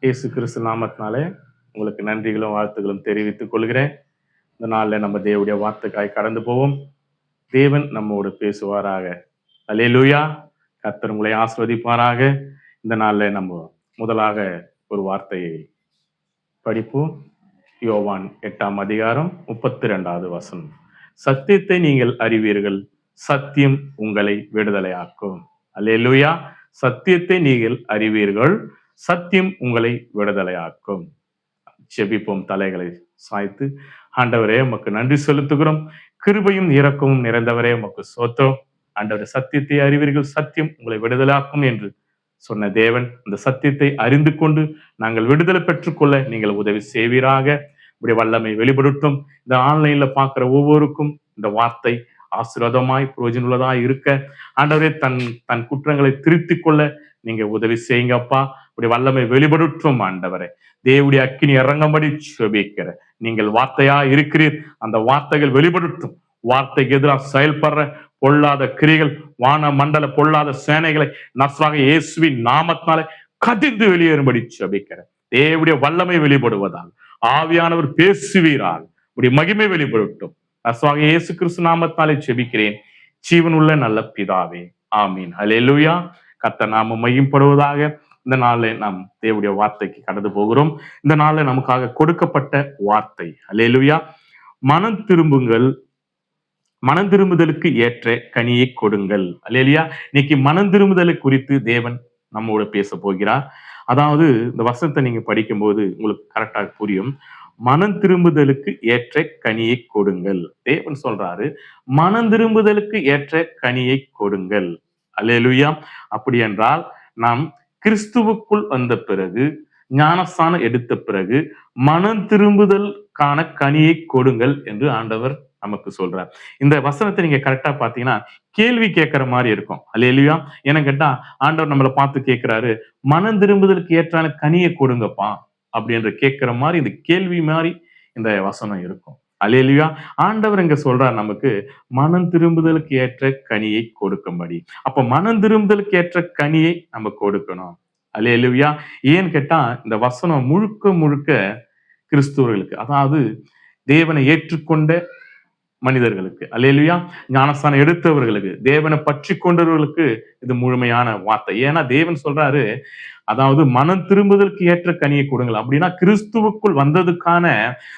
இயேசு கிறிஸ்து நாமத்தினாலே உங்களுக்கு நன்றிகளும் வாழ்த்துக்களும் தெரிவித்துக் கொள்கிறேன். இந்த நாளில் நம்ம தேவனுடைய வார்த்தைக்காய் கடந்து போவோம். தேவன் நம்மோடு பேசுவாராக. அல்லேலூயா. கர்த்தர் உங்களை ஆசீர்வதிப்பாராக. இந்த நாளில் நம்ம முதலாக ஒரு வார்த்தையை படிப்போம். யோவான் 8ஆம் அதிகாரம் 32வது வசனம். சத்தியத்தை நீங்கள் அறிவீர்கள், சத்தியம் உங்களை விடுதலையாக்கும். அல்லேலூயா. சத்தியத்தை நீங்கள் அறிவீர்கள், சத்தியம் உங்களை விடுதலையாக்கும். ஜெபிப்போம். தலைகளை சாய்த்து, ஆண்டவரே உமக்கு நன்றி செலுத்துகிறோம். கிருபையும் இரக்கமும் நிறைந்தவரே உமக்கு ஸ்தோத்திரம். ஆண்டவரே, சத்தியத்தை அறிவீர்கள், சத்தியம் உங்களை விடுதலையாக்கும் என்று சொன்ன தேவன், அந்த சத்தியத்தை அறிந்து கொண்டு நாங்கள் விடுதலை பெற்றுக்கொள்ள நீங்கள் உதவி செய்வீராக. இப்படி வல்லமை வெளிப்படுத்தும். இந்த ஆன்லைன்ல பார்க்கிற ஒவ்வொருக்கும் இந்த வார்த்தை ஆசீர்வாதமாய் பிரயோஜனமுள்ளதாய் இருக்க ஆண்டவரே தன் குற்றங்களை திருத்திக் கொள்ள நீங்க உதவி செய்யுங்கப்பா. இப்படி வல்லமை வெளிப்படுத்தும் ஆண்டவரே. தேவனுடைய அக்கினி இறங்கும்படி ஜெபிக்கிற நீங்கள் வார்த்தையா இருக்கிறீர். அந்த வார்த்தைகள் வெளிப்படுத்தும். வார்த்தைக்கு எதிராக செயல்படுற பொல்லாத கிரிகள், வான மண்டல பொல்லாத சேனைகளை நஸ்ராக இயேசுவின் நாமத்தினாலே கடிந்து வெளியேறும்படி ஜெபிக்கிற தேவனுடைய வல்லமை வெளிப்படுவதால் ஆவியானவர் பேசுவீரால் இப்படி மகிமை வெளிப்படுத்தும். நஸ்ராக இயேசு கிறிஸ்து நாமத்தினாலே ஜெபிக்கிறேன் ஜீவனுள்ள நல்ல பிதாவே, ஆமீன். அல்லேலூயா. கர்த்தர் நாமம் மையப்படுவதாக. இந்த நாளில் நாம் தேவனுடைய வார்த்தைக்கு கடந்து போகிறோம். இந்த நாளில் நமக்காக கொடுக்கப்பட்ட வார்த்தை அல்லேலூயா. மனம் திரும்புங்கள், மனம் திரும்புதலுக்கு ஏற்ற கனியை கொடுங்கள். அல்லேலூயா. இன்னைக்கு மனம் திரும்புதலை குறித்து தேவன் நம்மோட பேச போகிறார். அதாவது இந்த வசனத்தை நீங்க படிக்கும்போது உங்களுக்கு கரெக்டாக புரியும். மனம் திரும்புதலுக்கு ஏற்ற கனியை கொடுங்கள். தேவன் சொல்றாரு, மனம் திரும்புதலுக்கு ஏற்ற கனியை கொடுங்கள். அல்லேலூயா. அப்படி என்றால் நாம் கிறிஸ்துவுக்குள் வந்த பிறகு, ஞானஸ்தானம் எடுத்த பிறகு மனம் திரும்புதலுக்கான கனியை கொடுங்கள் என்று ஆண்டவர் நமக்கு சொல்றார். இந்த வசனத்தை நீங்க கரெக்டா பாத்தீங்கன்னா கேள்வி கேட்கிற மாதிரி இருக்கும். அல்லேலூயா. ஏன்னு கேட்டா ஆண்டவர் நம்மளை பார்த்து கேட்கிறாரு, மனம் திரும்புதலுக்கு ஏற்றான கனியை கொடுங்கப்பா அப்படின்ற கேட்கிற மாதிரி இந்த கேள்வி மாதிரி இந்த வசனம் இருக்கும். அல்லேலூயா. ஆண்டவர் இங்க சொல்றார் நமக்கு மனம் திரும்புதலுக்கு ஏற்ற கனியை கொடுக்கும்படி. அப்ப மனம் திரும்புதலுக்கு ஏற்ற கனியை நம்ம கொடுக்கணும். அல்லேலூயா. ஏன்னு கேட்டா இந்த வசனம் முழுக்க முழுக்க கிறிஸ்துவர்களுக்கு, அதாவது தேவனை ஏற்றுக்கொண்ட மனிதர்களுக்கு, அல்லேலூயா, ஞானஸ்தானம் எடுத்தவர்களுக்கு, தேவனை பற்றி கொண்டவர்களுக்கு இது முழுமையான வார்த்தை. ஏன்னா தேவன் சொல்றாரு, அதாவது மனம் திரும்புதலுக்கு ஏற்ற கனியை கொடுங்கள். அப்படின்னா கிறிஸ்துவுக்குள் வந்ததுக்கான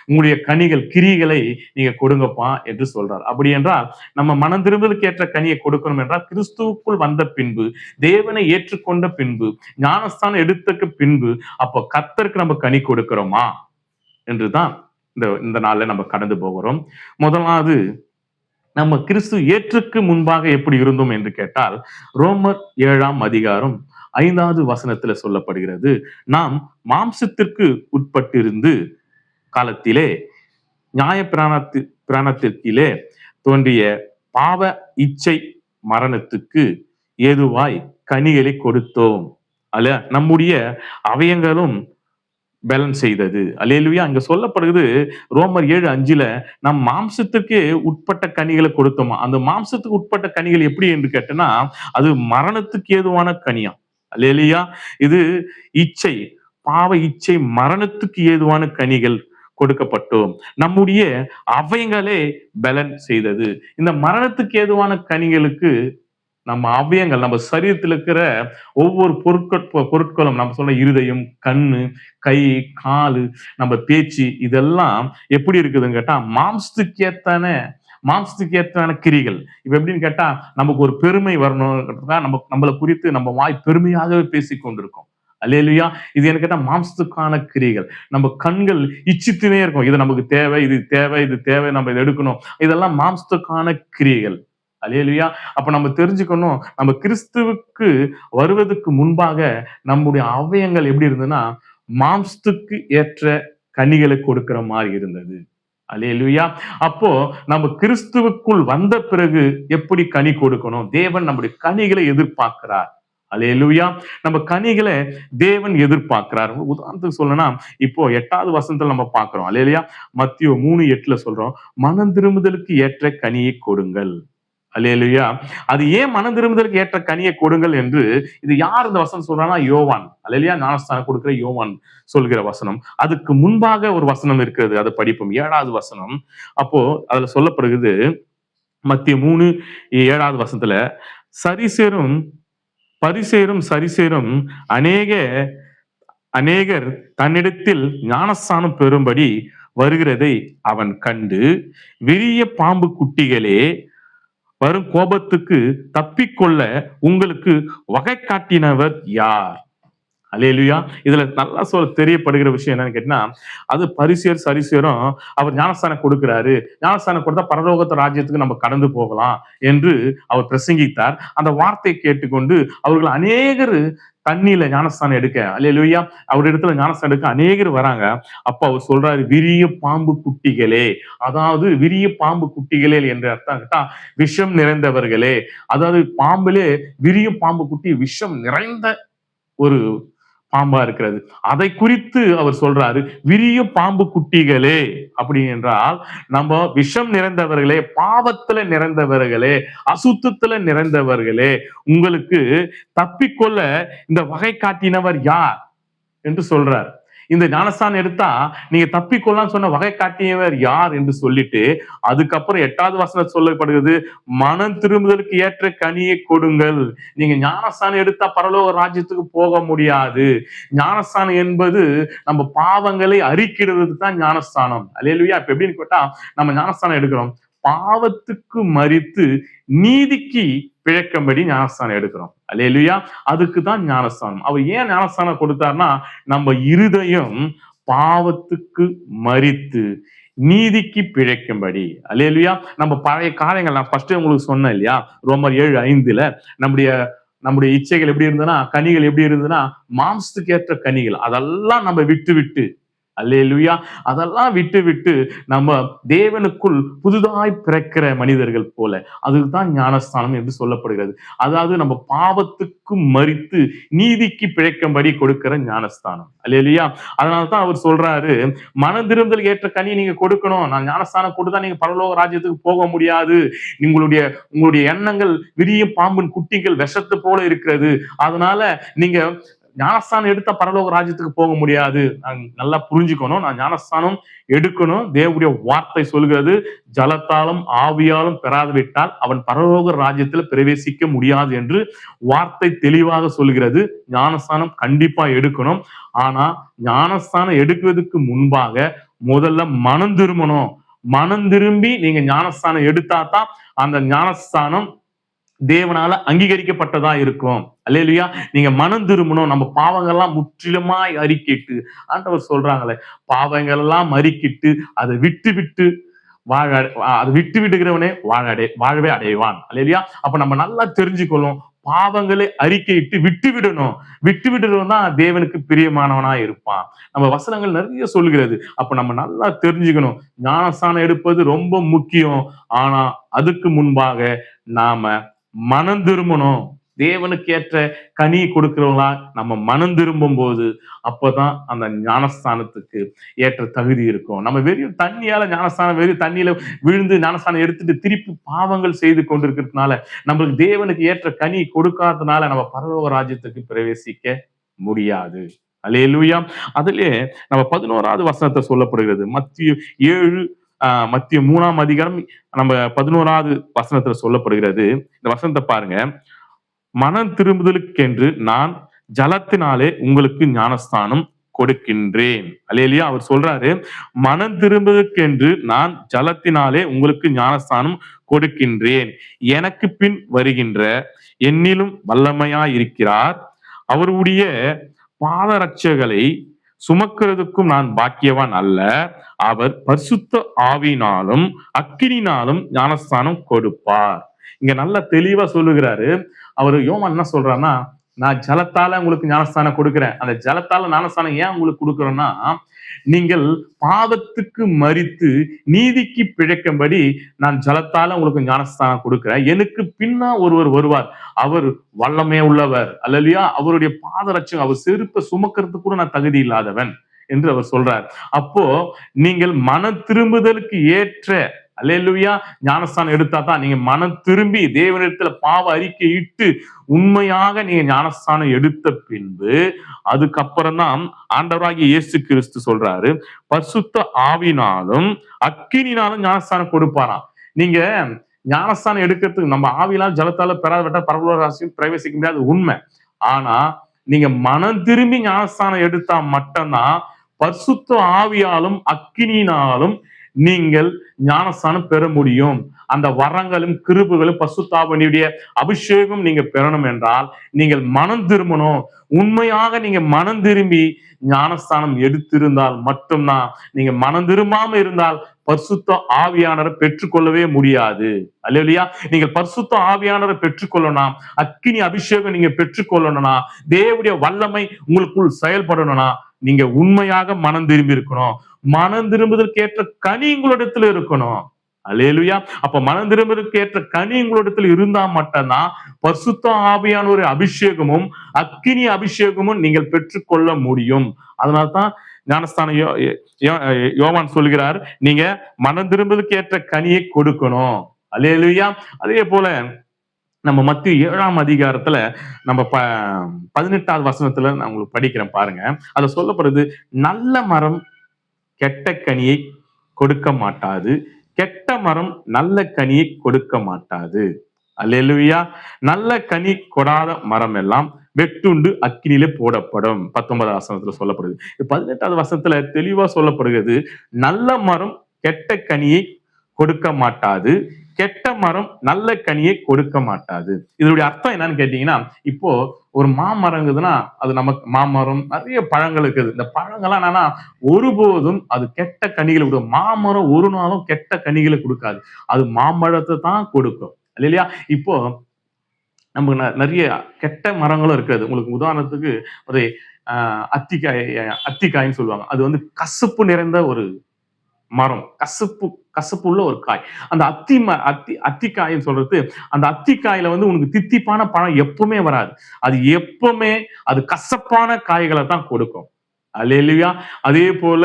உங்களுடைய கனிகள், கிரிகளை நீங்க கொடுங்கப்பா என்று சொல்றார். அப்படி என்றால் நம்ம மனம் திரும்புதலுக்கு ஏற்ற கனியை கொடுக்கணும் என்றால் கிறிஸ்துவுக்குள் வந்த பின்பு, தேவனை ஏற்றுக்கொண்ட பின்பு, ஞானஸ்தானம் எடுத்தக்கு பின்பு, அப்போ கர்த்தருக்கு நம்ம கனி கொடுக்கிறோமா என்றுதான் இந்த நாள்ல நம்ம கடந்து போகிறோம். முதலாவது, நம்ம கிறிஸ்து ஏற்றுக்கு முன்பாக எப்படி இருந்தோம் என்று கேட்டால், ரோமர் 7ஆம் அதிகாரம் 5வது வசனத்துல சொல்லப்படுகிறது, நாம் மாம்சத்திற்கு உட்பட்டிருந்து காலத்திலே நியாய பிராணத்திற்கிலே தோன்றிய பாவ இச்சை மரணத்துக்கு ஏதுவாய் கனிகளை கொடுத்தோம். அல்ல, நம்முடைய அவயங்களும் பேலன்ஸ் செய்தது. அல்லேலூயா. அங்க சொல்லப்படுகிறது ரோமர் 7:5 நம் மாம்சத்துக்கு உட்பட்ட கனிகளை கொடுத்தோமா. அந்த மாம்சத்துக்கு உட்பட்ட கனிகள் எப்படி என்று கேட்டனா, அது மரணத்துக்கு ஏதுவான கனியா. அல்லேலூயா. இது இச்சை, பாவ இச்சை மரணத்துக்கு ஏதுவான கனிகள் கொடுக்கப்பட்டோம். நம்முடைய அவயங்களே பேலன்ஸ் செய்தது. இந்த மரணத்துக்கு ஏதுவான கனிகளுக்கு நம்ம அவயங்கள், நம்ம சரீரத்தில் இருக்கிற ஒவ்வொரு பொருட்களும், நம்ம சொல்ல இருதயம், கண்ணு, கை, காலு, நம்ம பேச்சு, இதெல்லாம் எப்படி இருக்குதுன்னு கேட்டா மாம்சத்துக்கு ஏத்தான கிரிகள். இப்ப எப்படின்னு கேட்டா, நமக்கு ஒரு பெருமை வரணும், நம்மளை குறித்து நம்ம வாய் பெருமையாகவே பேசி கொண்டிருக்கோம். அல்லேலூயா. இது என்ன கேட்டா மாம்சத்துக்கான கிரிகள். நம்ம கண்கள் இச்சித்துனே இருக்கும், இது நமக்கு தேவை, இது தேவை, இது தேவை, நம்ம இதை எடுக்கணும். இதெல்லாம் மாம்சத்துக்கான கிரிகள். அல்லேலூயா. அப்ப நம்ம தெரிஞ்சுக்கணும், நம்ம கிறிஸ்துவுக்கு வருவதற்கு முன்பாக நம்முடைய அவயங்கள் எப்படி இருந்ததுன்னா மாம்சத்துக்கு ஏற்ற கனிகளை கொடுக்கிற மாதிரி இருந்தது. அல்லேலூயா. அப்போ நம்ம கிறிஸ்துவுக்குள் வந்த பிறகு எப்படி கனி கொடுக்கணும், தேவன் நம்முடைய கனிகளை எதிர்பார்க்கிறார். அல்லேலூயா. நம்ம கனிகளை தேவன் எதிர்பார்க்கிறார். உதாரணத்துக்கு சொல்லணும்னா, இப்போ 8வது வசனத்துல நம்ம பார்க்கிறோம். அல்லேலூயா. மத்தேயு 3:8 சொல்றோம், மனம் திரும்புதலுக்கு ஏற்ற கனியை கொடுங்கள். அல்லேலூயா. அது ஏன் மனம் திரும்புதலுக்கு ஏற்ற கனியை கொடுங்கள் என்று இது யார் இந்த வசனம் சொல்றான்னா யோவான். அல்லேலூயா. ஞானஸ்தானம் கொடுக்கிற யோவான் சொல்கிற வசனம். அதுக்கு முன்பாக ஒரு வசனம் இருக்கிறது, அதை படிப்போம். 7வது வசனம். அப்போ அதுல சொல்லப்படுகிறது, மத்திய 3:7 வசனத்துல, சரிசேரும் பரிசேரும் சரிசேரும் அநேகர் தன்னிடத்தில் ஞானஸ்தானம் பெறும்படி வருகிறதை அவன் கண்டு, விரிய பாம்பு குட்டிகளே, வரும் கோபத்துக்கு தப்பிக்கொள்ள உங்களுக்கு வகை காட்டினவர் யார்? அல்லேலூயா. இதுல நல்லா தெரியப்படுகிற விஷயம் என்னன்னு கேட்டீங்கன்னா, அது பரிசேர் சரிசேரும் அவர் ஞானஸ்தானம் கொடுக்கிறாரு. ஞானஸ்தானம் கொடுத்தா பரலோகத்து ராஜ்யத்துக்கு நம்ம கடந்து போகலாம் என்று அவர் பிரசங்கித்தார். அந்த வார்த்தையை கேட்டுக்கொண்டு அவர்கள் அநேகர் தண்ணியில ஞானஸ்தானம் எடுக்க, அல்லேலூயா, அவரிடத்துல ஞானஸ்தானம் எடுக்க அநேகர் வராங்க. அப்ப அவர் சொல்றாரு, விரிய பாம்பு குட்டிகளே. அதாவது விரிய பாம்பு குட்டிகளே என்ற அர்த்தம் கேட்டா விஷம் நிறைந்தவர்களே. அதாவது பாம்பிலே விரிய பாம்பு குட்டி விஷம் நிறைந்த ஒரு பாம்பா இருக்கிறது. அதை குறித்து அவர் சொல்றாரு, விரிய பாம்பு குட்டிகளே. அப்படி என்றால் நம்ம விஷம் நிறைந்தவர்களே, பாவத்துல நிறைந்தவர்களே, அசுத்தத்துல நிறைந்தவர்களே, உங்களுக்கு தப்பிக்கொள்ள இந்த வகை காட்டினவர் யார் என்று சொல்றார். இந்த ஞானஸ்தானம் எடுத்தா நீங்க தப்பிக்கொள்ளலாம் சொன்ன வகை காட்டியவர் யார் என்று சொல்லிட்டு, அதுக்கப்புறம் 8வது வசனம் சொல்லப்படுகிறது, மனம் திரும்புதலுக்கு ஏற்ற கனியை கொடுங்கள். நீங்க ஞானஸ்தானம் எடுத்தா பரலோக ராஜ்யத்துக்கு போக முடியாது. ஞானஸ்தானம் என்பது நம்ம பாவங்களை அறிக்கிறது தான் ஞானஸ்தானம். அல்லேலூயா. இப்ப எப்படின்னு கேட்டா, நம்ம ஞானஸ்தானம் எடுக்கிறோம், பாவத்துக்கு மரித்து நீதிக்கு பிழைக்கும்படி ஞானஸ்தானம் எடுக்கிறோம். அல்லேலூயா. அதுக்கு தான் ஞானஸ்தானம். அவர் ஏன் ஞானஸ்தானம் கொடுத்தார்னா, நம்ம இருதயம் பாவத்துக்கு மரித்து நீதிக்கு பிழைக்கும்படி. அல்லேலூயா. நம்ம பழைய காரியங்கள் நான் ஃபர்ஸ்ட் உங்களுக்கு சொன்னேன் இல்லையா, ரோமர் 7:5 நம்முடைய இச்சைகள் எப்படி இருந்ததுன்னா, கனிகள் எப்படி இருந்ததுன்னா, மாம்சத்துக்கு ஏற்ற கனிகள். அதெல்லாம் நம்ம விட்டு அல்லேலூயா, அதெல்லாம் விட்டு நம்ம தேவனுக்குள் புதுதாய் பிறக்கிற மனிதர்கள் போல, அதுதான் ஞானஸ்தானம் என்று சொல்லப்படுகிறது. அதாவது நம்ம பாவத்துக்கு மரித்து நீதிக்கு பிழைக்கும்படி கொடுக்கிற ஞானஸ்தானம். அல்லேலூயா. அதனாலதான் அவர் சொல்றாரு, மனம் திரும்புதல் ஏற்ற கனி நீங்க கொடுக்கணும். நான் ஞானஸ்தானம் கொடுத்தா நீங்க பரலோக ராஜ்யத்துக்கு போக முடியாது. உங்களுடைய எண்ணங்கள் விரிய பாம்பின் குட்டிகள் விஷத்து போல இருக்கிறது. அதனால நீங்க ஞானஸ்தானம் எடுத்தா பரலோக ராஜ்யத்துக்கு போக முடியாது. நல்லா புரிஞ்சுக்கணும். நான் ஞானஸ்தானம் எடுக்கணும். தேவனுடைய வார்த்தை சொல்கிறது, ஜலத்தாலும் ஆவியாலும் பெறாது விட்டால் அவன் பரலோக ராஜ்யத்தில் பிரவேசிக்க முடியாது என்று வார்த்தை தெளிவாக சொல்கிறது. ஞானஸ்தானம் கண்டிப்பா எடுக்கணும். ஆனா ஞானஸ்தானம் எடுக்கிறதுக்கு முன்பாக முதல்ல மனம் திரும்பணும். மனம் திரும்பி நீங்க ஞானஸ்தானம் எடுத்தா தான் அந்த ஞானஸ்தானம் தேவனால அங்கீகரிக்கப்பட்டதா இருக்கும். அல்லேலூயா. நீங்க மனம் திரும்பணும். நம்ம பாவங்கள்லாம் முற்றிலுமாய் அறிக்கிட்டு, ஆண்டவர் சொல்றாங்களே, பாவங்கள் எல்லாம் அறிக்கிட்டு அதை விட்டு அதை விடுகிறவனே வாழவே அடைவான். அல்லேலூயா. அப்ப நம்ம நல்லா தெரிஞ்சுக்கணும், பாவங்களை அறிக்கையிட்டு விட்டுவிடுறவன் தான் தேவனுக்கு பிரியமானவனா இருப்பான். நம்ம வசனங்கள் நிறைய சொல்லுகிறது. அப்ப நம்ம நல்லா தெரிஞ்சுக்கணும், ஞானஸ்தானம் எடுப்பது ரொம்ப முக்கியம். ஆனா அதுக்கு முன்பாக நாம மனம் திரும்பணும். தேவனுக்கு ஏற்ற கனி கொடுக்கிறவங்களா நம்ம மனம் திரும்பும் போது அப்பதான் அந்த ஞானஸ்தானத்துக்கு ஏற்ற தகுதி இருக்கும். நம்ம வெறும் தண்ணியால ஞானஸ்தானம், வெறும் தண்ணியில விழுந்து ஞானஸ்தானம் எடுத்துட்டு திருப்பி பாவங்கள் செய்து கொண்டிருக்கிறதுனால, நம்மளுக்கு தேவனுக்கு ஏற்ற கனி கொடுக்காததுனால நம்ம பரலோக ராஜ்யத்துக்கு பிரவேசிக்க முடியாது. அல்லேலூயா. அதிலே நம்ம 11வது வசனத்தை சொல்லப்படுகிறது. மத்திய 3ஆம் அதிகாரம் நம்ம 11வது வசனத்துல சொல்லப்படுகிறது. இந்த வசனத்தை பாருங்க. மனம் திரும்புதலுக்கென்று நான் ஜலத்தினாலே உங்களுக்கு ஞானஸ்தானம் கொடுக்கின்றேன். அல்லேலூயா. அவர் சொல்றாரு, மனம் திரும்புதலுக்கென்று நான் ஜலத்தினாலே உங்களுக்கு ஞானஸ்தானம் கொடுக்கின்றேன். எனக்கு பின் வருகின்ற என்னிலும் வல்லமையாயிருக்கிறார். அவருடைய பாதரட்சைகளை சுமக்கிறதுக்கும் நான் பாக்கியவான் அல்ல. அவர் பரிசுத்த ஆவியினாலும் அக்கினினாலும் ஞானஸ்தானம் கொடுப்பார். இங்க நல்லா தெளிவா சொல்லுகிறாரு. அவரு யோவான் என்ன சொல்றாருன்னா, நான் ஜலத்தால உங்களுக்கு ஞானஸ்தானம் கொடுக்கிறேன். அந்த ஜலத்தால ஞானஸ்தானம் ஏன் உங்களுக்கு கொடுக்குறேன்னா, நீங்கள் பாவத்துக்கு மரித்து நீதிக்கு பிழைக்கும்படி நான் ஜலத்தால உங்களுக்கு ஞானஸ்தானம் கொடுக்கிறேன். எனக்கு பின்னா ஒருவர் வருவார், அவர் வல்லமே உள்ளவர். அல்லேலூயா. அவருடைய பாதரட்சம், அவர் செருப்பை சுமக்கிறதுக்கு கூட நான் தகுதி இல்லாதவன் என்று அவர் சொல்றார். அப்போ நீங்கள் மன திரும்புதலுக்கு ஏற்ற, அல்லேலூயா. ஞானஸ்தானம் எடுத்தா தான் நீங்க மனம் திரும்பி தேவனிடத்துல பாவ அறிக்கை இட்டு உண்மையாக நீங்க ஞானஸ்தானம் எடுத்த பின்பு அதுக்கப்புறம் தான் ஆண்டவராகிய இயேசு கிறிஸ்து சொல்றாரு, பரிசுத்த ஆவினாலும் அக்கினினாலும் ஞானஸ்தானம் கொடுப்பாராம். நீங்க ஞானஸ்தானம் எடுக்கிறதுக்கு நம்ம ஆவியினால் ஜலத்தால பெறாதவட்ட பரலோக ராசியும் பிரவேசிக்க முடியாது, உண்மை. ஆனா நீங்க மனம் திரும்பி ஞானஸ்தானம் எடுத்தா மட்டும்தான் பரிசுத்த ஆவியாலும் அக்கினியினாலும் நீங்கள் ஞானஸ்தானம் பெற முடியும். அந்த வரங்களும் கிருபைகளும் பரிசுத்தாவியுடைய அபிஷேகம் நீங்க பெறணும் என்றால் நீங்கள் மனம் திரும்பணும். உண்மையாக நீங்க மனம் திரும்பி ஞானஸ்தானம் எடுத்திருந்தால் மட்டும்தான். நீங்க மனம் திரும்பாம இருந்தால் பரிசுத்த ஆவியானரை பெற்றுக்கொள்ளவே முடியாது. அல்லேலூயா. நீங்க பரிசுத்த ஆவியானரை பெற்றுக்கொள்ளணும்னா, அக்கினி அபிஷேகம் நீங்க பெற்றுக்கொள்ளணும்னா, தேவனுடைய வல்லமை உங்களுக்குள் செயல்படணும்னா நீங்க உண்மையாக மனம் திரும்பி இருக்கணும். மனம் திரும்புவதற்கு ஏற்ற கனி உங்களிடத்துல இருக்கணும். அல்லேலூயா. அப்ப மனம் திரும்புவதற்கு ஏற்ற கனி உங்களிடத்துல இருந்தா மட்டும்தான் பரிசுத்த ஆவியான ஒரு அபிஷேகமும் அக்கினி அபிஷேகமும் நீங்கள் பெற்றுக்கொள்ள முடியும். அதனால்தான் ஞானஸ்தானம் யோவான் சொல்கிறார், நீங்க மனம் திரும்புவதற்கு ஏற்ற கனியை கொடுக்கணும். அல்லேலூயா. அதே போல நம்ம மத்திய 7ஆம் அதிகாரத்துல நம்ம 18வது வசனத்துல நான் உங்களுக்கு படிக்கிறேன் பாருங்க. அதுல சொல்லப்படுது, நல்ல மரம் கெட்ட கனியை கொடுக்க மாட்டாது, கெட்ட மரம் நல்ல கனியை கொடுக்க மாட்டாது. அல்லேலூயா. நல்ல கனி கொடாத மரம் எல்லாம் வெட்டுண்டு அக்கினியிலே போடப்படும். 19வது வசனத்துல சொல்லப்படுது. 18வது வசனத்துல தெளிவா சொல்லப்படுகிறது, நல்ல மரம் கெட்ட கனியை கொடுக்க மாட்டாது, கெட்ட மரம் நல்ல கனியை கொடுக்க மாட்டாது. இதனுடைய அர்த்தம் என்னன்னு கேட்டீங்கன்னா, இப்போ ஒரு மாமரங்குதுன்னா அது நமக்கு மாமரம் நிறைய பழங்கள் இருக்குது. இந்த பழங்கள்லாம் என்னன்னா ஒருபோதும் அது கெட்ட கனிகளை கொடுக்கும். மாமரம் ஒரு நாளும் கெட்ட கனிகளை கொடுக்காது, அது மாம்பழத்தை தான் கொடுக்கும். இல்லையா? இப்போ நமக்கு நிறைய கெட்ட மரங்களும் இருக்காது. உங்களுக்கு உதாரணத்துக்கு ஒரு அத்திக்காயின்னு சொல்லுவாங்க. அது வந்து கசப்பு நிறைந்த ஒரு மரம், கசப்பு உள்ள ஒரு காய். அந்த அத்திக்காயின்னு சொல்றது, அந்த அத்திக்காயில வந்து உனக்கு தித்திப்பான பழம் எப்பவுமே வராது. அது எப்பவுமே அது கசப்பான காய்களை தான் கொடுக்கும். அல்லேலூயா. அதே போல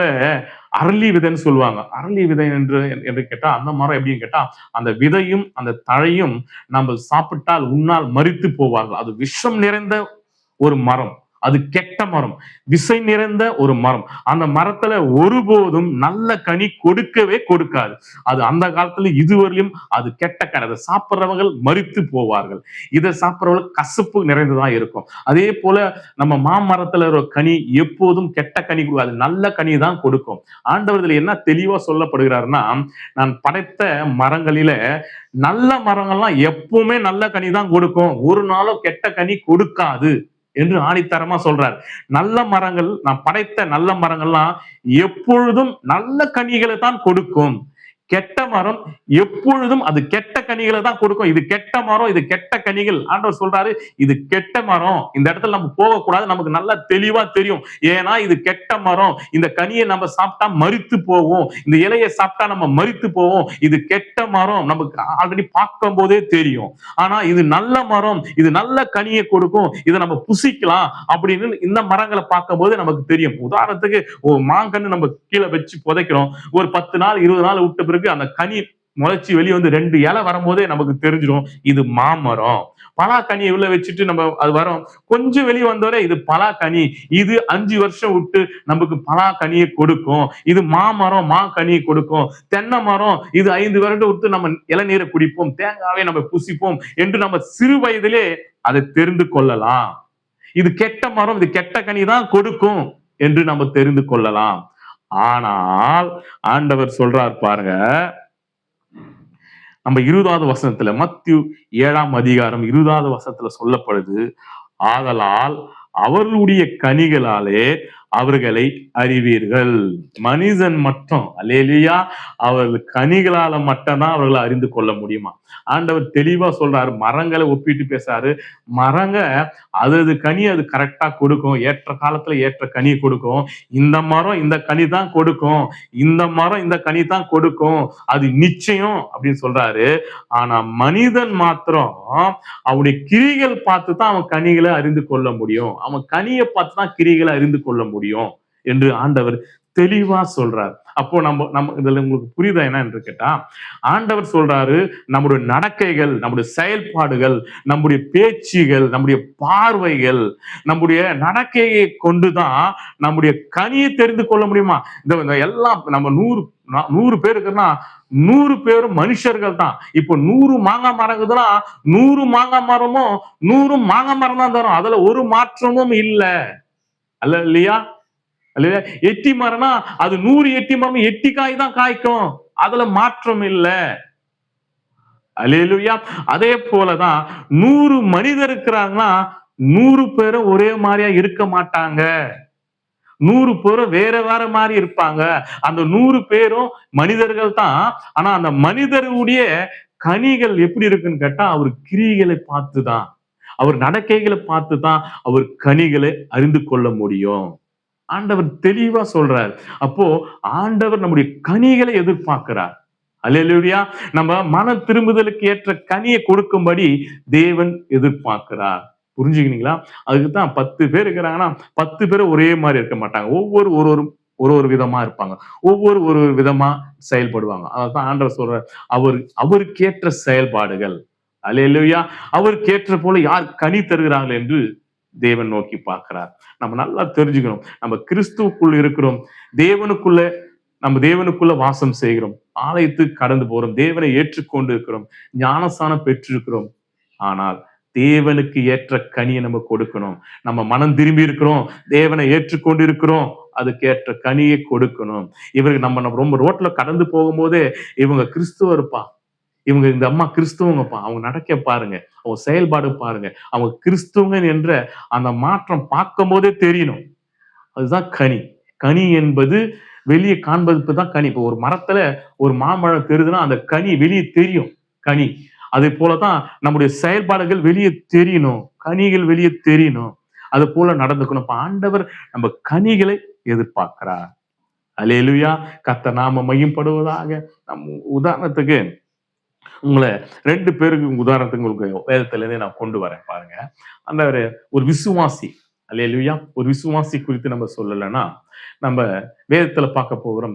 அரளி விதைன்னு சொல்லுவாங்க. அரளி விதை என்று கேட்டா அந்த மரம் எப்படின்னு கேட்டா, அந்த விதையும் அந்த தழையும் நம்ம சாப்பிட்டால் உன்னால் மரித்து போவார்கள். அது விஷம் நிறைந்த ஒரு மரம், அது கெட்ட மரம், விசை நிறைந்த ஒரு மரம். அந்த மரத்துல ஒருபோதும் நல்ல கனி கொடுக்கவே கொடுக்காது. அது அந்த காலத்துல இதுவரையிலும் அது கெட்ட கனி. அதை சாப்பிட்றவர்கள் மரித்து போவார்கள். இதை சாப்பிட்றவர்கள் கசப்பு நிறைந்ததா இருக்கும். அதே போல நம்ம மாமரத்துல ஒரு கனி எப்போதும் கெட்ட கனி கொடுக்காது, நல்ல கனி தான் கொடுக்கும். ஆண்டவர் இதுல என்ன தெளிவா சொல்லப்படுகிறாருன்னா, நான் படைத்த மரங்களில நல்ல மரங்கள்லாம் எப்பவுமே நல்ல கனி தான் கொடுக்கும், ஒரு நாளும் கெட்ட கனி கொடுக்காது என்று ஆணித்தரமா சொல்றார். நல்ல மரங்கள், நான் படைத்த நல்ல மரங்கள்லாம் எப்பொழுதும் நல்ல கனிகளை தான் கொடுக்கும். கெட்ட மரம் எப்பொழுதும் அது கெட்ட கனிகளை தான் கொடுக்கும். இது கெட்ட மரம், இது கெட்ட கனிகள். ஆண்டவர் சொல்றாரு, இது கெட்ட மரம், இந்த இடத்துல நம்ம போகக்கூடாது. நமக்கு நல்லா தெளிவா தெரியும். ஏன்னா இது கெட்ட மரம், இந்த கனியை நம்ம சாப்பிட்டா மரித்து போவோம், இந்த இலையை சாப்பிட்டா நம்ம மரித்து போவோம். இது கெட்ட மரம், நமக்கு ஆல்ரெடி பார்க்கும் போதே தெரியும். ஆனா இது நல்ல மரம், இது நல்ல கனியை கொடுக்கும், இதை நம்ம புசிக்கலாம் அப்படின்னு இந்த மரங்களை பார்க்கும் போது நமக்கு தெரியும். உதாரணத்துக்கு ஒரு மாங்கன்னு நம்ம கீழே வச்சு புதைக்கிறோம். ஒரு 10 நாள் 20 நாள் விட்ட அந்த கனி முளைச்சி வெளியே வந்து 2 இலை வரும்போதே நமக்கு தெரிஞ்சிடும் இது மாமரம். பலா கனியை உள்ள வச்சுட்டு நம்ம அது வரும், கொஞ்சம் வெளியே வந்தவரை இது பலா கனி, இது 5 வருஷம் விட்டு நமக்கு பலா கனியை கொடுக்கும், இது மாமரம் மா கனியை கொடுக்கும். தென்னை மரம் இது 5 வருடம் விட்டு நம்ம இளநீரை குடிப்போம், தேங்காவே நம்ம புசிப்போம் என்று நம்ம சிறு வயதிலே அதை தெரிந்து கொள்ளலாம். இது கெட்ட மரம், இது கெட்ட கனி தான் கொடுக்கும் என்று நம்ம தெரிந்து கொள்ளலாம். ஆனால் ஆண்டவர் சொல்றார் பாருங்க, நம்ம 20வது வசனத்துல, மத்திய 7ஆம் அதிகாரம் 20வது வசனத்துல சொல்லப்படுது, ஆதலால் அவர்களுடைய கனிகளாலே அவர்களை அறிவீர்கள். மனிதன் மட்டும், அல்லேலூயா, அவர்கள் கனிகளால மட்டும்தான் அவர்களை அறிந்து கொள்ள முடியுமா? ஆண்டவர் தெளிவா சொல்றாரு. மரங்களை ஒப்பிட்டு பேசாரு. மரங்க அது கனி அது கரெக்டா கொடுக்கும், ஏற்ற காலத்துல ஏற்ற கனி கொடுக்கும். இந்த மரம் இந்த கனி தான் கொடுக்கும், இந்த மரம் இந்த கனி தான் கொடுக்கும், அது நிச்சயம் அப்படின்னு சொல்றாரு. ஆனா மனிதன் மாத்திரம் அவனுடைய கிரிகள் பார்த்து தான் அவன் கனிகளை அறிந்து கொள்ள முடியும், அவன் கனியை பார்த்து தான் கிரிகளை அறிந்து கொள்ள முடியும் என்று ஆண்டவர் தெளிவா சொல்றார். அப்போ நம்ம இதுல உங்களுக்கு புரியுதா என்ன என்று கேட்டா, ஆண்டவர் சொல்றாரு நம்முடைய நடக்கைகள், நம்முடைய செயல்பாடுகள், நம்முடைய பேச்சுகள், நம்முடைய பார்வைகள், நம்முடைய நடக்கையை கொண்டுதான் நம்முடைய கனியை தெரிந்து கொள்ள முடியுமா? இந்த எல்லாம் நம்ம 100 பேர் இருக்குன்னா 100 பேரும் மனுஷர்கள் தான். இப்போ 100 மாங்காய் மரம் இருக்குதுன்னா 100 மாங்காய் மரமும் 100 மாங்காய் மரம் தான் தரும். அதுல ஒரு மாற்றமும் இல்லை. அல்ல இல்லையா? இல்லையா? எட்டி மரம்னா அது 100 எட்டி மரம் எட்டி காய் தான் காய்க்கும். அதுல மாற்றம் இல்லை. அல்லேலூயா. அதே போலதான் 100 மனிதர் இருக்கிறாங்கன்னா 100 பேரும் ஒரே மாதிரியா இருக்க மாட்டாங்க. 100 பேரும் வேற வேற மாதிரி இருப்பாங்க. அந்த 100 பேரும் மனிதர்கள் தான். ஆனா அந்த மனிதருடைய கனிகள் எப்படி இருக்குன்னு கேட்டா, அவர் கிரியைகளை பார்த்துதான், அவர் நடக்கைகளை பார்த்துதான் அவர் கனிகளை அறிந்து கொள்ள முடியும். ஆண்டவர் தெளிவா சொல்றார். அப்போ ஆண்டவர் நம்முடைய கனிகளை எதிர்பார்க்கிறார். அல்லேலூயா. நம்ம மன திரும்புதலுக்கு ஏற்ற கனியை கொடுக்கும்படி தேவன் எதிர்பார்க்கிறார். புரிஞ்சுக்கினீங்களா? அதுக்குதான் 10 பேர் இருக்கிறாங்கன்னா 10 பேரும் ஒரே மாதிரி இருக்க மாட்டாங்க. ஒரு விதமா இருப்பாங்க. ஒரு விதமா செயல்படுவாங்க. அதான் ஆண்டவர் சொல்றார், அவருக்கேற்ற செயல்பாடுகள். அல்லேலூயா. அவருக்கேற்ற போல யார் கனி தருகிறார்கள் என்று தேவன் நோக்கி பார்க்கிறார். நம்ம நல்லா தெரிஞ்சுக்கணும், நம்ம கிறிஸ்துவுக்குள் இருக்கிறோம், நம்ம தேவனுக்குள்ள வாசம் செய்கிறோம், ஆலயத்துக்கு கடந்து போறோம், தேவனை ஏற்றுக்கொண்டு இருக்கிறோம், ஞானஸ்நானம் பெற்றிருக்கிறோம். ஆனால் தேவனுக்கு ஏற்ற கனியை நம்ம கொடுக்கணும். நம்ம மனம் திரும்பி இருக்கிறோம், தேவனை ஏற்றுக்கொண்டு இருக்கிறோம், அதுக்கேற்ற கனியை கொடுக்கணும். இவருக்கு நம்ம ரொம்ப ரோட்ல கடந்து போகும்போதே இவங்க கிறிஸ்துவருப்பா, இவங்க இந்த அம்மா கிறிஸ்துவங்கப்பா, அவங்க நடக்க பாருங்க, அவங்க செயல்பாடு பாருங்க, அவங்க கிறிஸ்துவங்க என்ற அந்த மாற்றம் பார்க்கும் போதே தெரியணும். அதுதான் கனி. கனி என்பது வெளியே காண்பதுக்கு தான் கனி. இப்போ ஒரு மரத்துல ஒரு மாம்பழம் தெரியுதுன்னா அந்த கனி வெளியே தெரியும். கனி அதே போலதான் நம்முடைய செயல்பாடுகள் வெளியே தெரியணும், கனிகள் வெளியே தெரியணும். அது போல நடந்துக்கணும். இப்ப ஆண்டவர் நம்ம கனிகளை எதிர்பார்க்கிறார். அல்லேலூயா. கர்த்தர் நாம மையப்படுவதாக. உதாரணத்துக்கு உங்களை 2 பேருக்கு உதாரணத்துக்கு உங்களுக்கு வேதத்துல இருந்து நான் கொண்டு வரேன் பாருங்க. அந்த ஒரு விசுவாசி, அல்லேலூயா, ஒரு விசுவாசி குறித்து நம்ம சொல்லலைன்னா, நம்ம வேதத்துல பார்க்க போகிறோம்